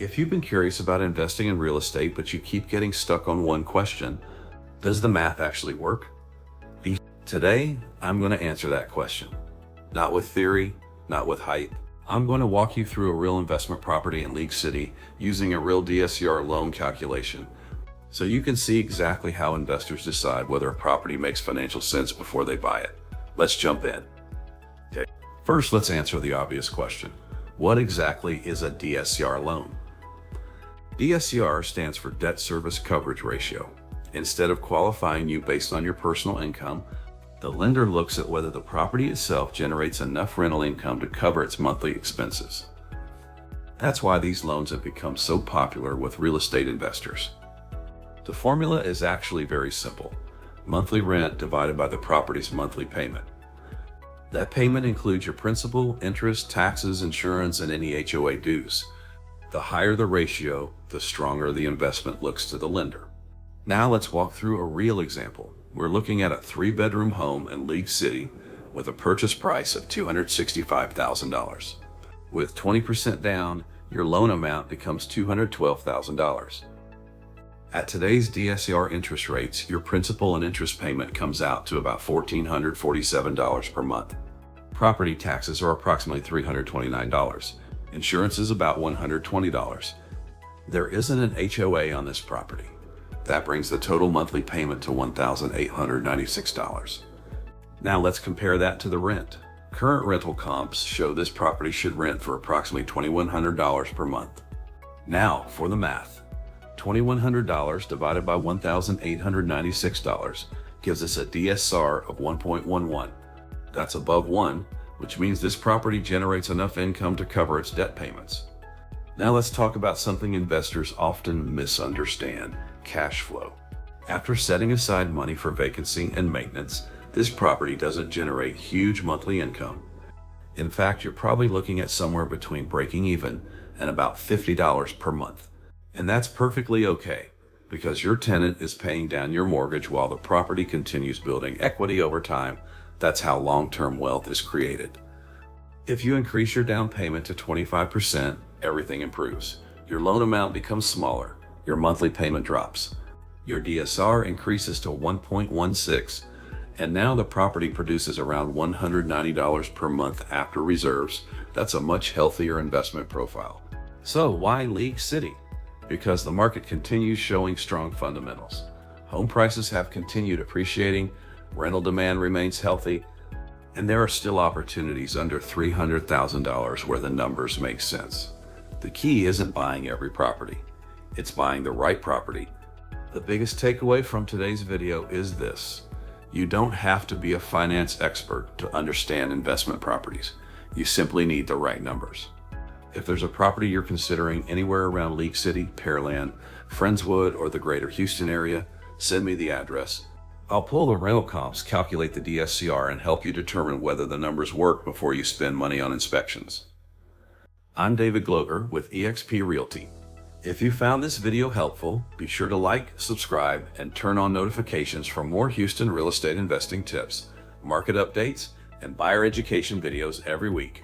If you've been curious about investing in real estate, but you keep getting stuck on one question, does the math actually work? Today, I'm going to answer that question. Not with theory, not with hype. I'm going to walk you through a real investment property in League City using a real DSCR loan calculation, so you can see exactly how investors decide whether a property makes financial sense before they buy it. Let's jump in. Okay. First, let's answer the obvious question. What exactly is a DSCR loan? DSCR stands for Debt Service Coverage Ratio. Instead of qualifying you based on your personal income, the lender looks at whether the property itself generates enough rental income to cover its monthly expenses. That's why these loans have become so popular with real estate investors. The formula is actually very simple. Monthly rent divided by the property's monthly payment. That payment includes your principal, interest, taxes, insurance, and any HOA dues. The higher the ratio, the stronger the investment looks to the lender. Now let's walk through a real example. We're looking at a 3-bedroom home in League City with a purchase price of $265,000. With 20% down, your loan amount becomes $212,000. At today's DSCR interest rates, your principal and interest payment comes out to about $1,447 per month. Property taxes are approximately $329. Insurance is about $120. There isn't an HOA on this property. That brings the total monthly payment to $1,896. Now let's compare that to the rent. Current rental comps show this property should rent for approximately $2,100 per month. Now for the math. $2,100 divided by $1,896 gives us a DSCR of 1.11. That's above 1, which means this property generates enough income to cover its debt payments. Now let's talk about something investors often misunderstand: cash flow. After setting aside money for vacancy and maintenance, this property doesn't generate huge monthly income. In fact, you're probably looking at somewhere between breaking even and about $50 per month. And that's perfectly okay, because your tenant is paying down your mortgage while the property continues building equity over time. That's how long-term wealth is created. If you increase your down payment to 25%, everything improves. Your loan amount becomes smaller. Your monthly payment drops. Your DSR increases to 1.16, and now the property produces around $190 per month after reserves. That's a much healthier investment profile. So why League City? Because the market continues showing strong fundamentals. Home prices have continued appreciating, rental demand remains healthy, and there are still opportunities under $300,000 where the numbers make sense. The key isn't buying every property. It's buying the right property. The biggest takeaway from today's video is this: you don't have to be a finance expert to understand investment properties. You simply need the right numbers. If there's a property you're considering anywhere around League City, Pearland, Friendswood, or the greater Houston area, send me the address. I'll pull the rental comps, calculate the DSCR, and help you determine whether the numbers work before you spend money on inspections. I'm David Gloger with eXp Realty. If you found this video helpful, be sure to like, subscribe, and turn on notifications for more Houston real estate investing tips, market updates, and buyer education videos every week.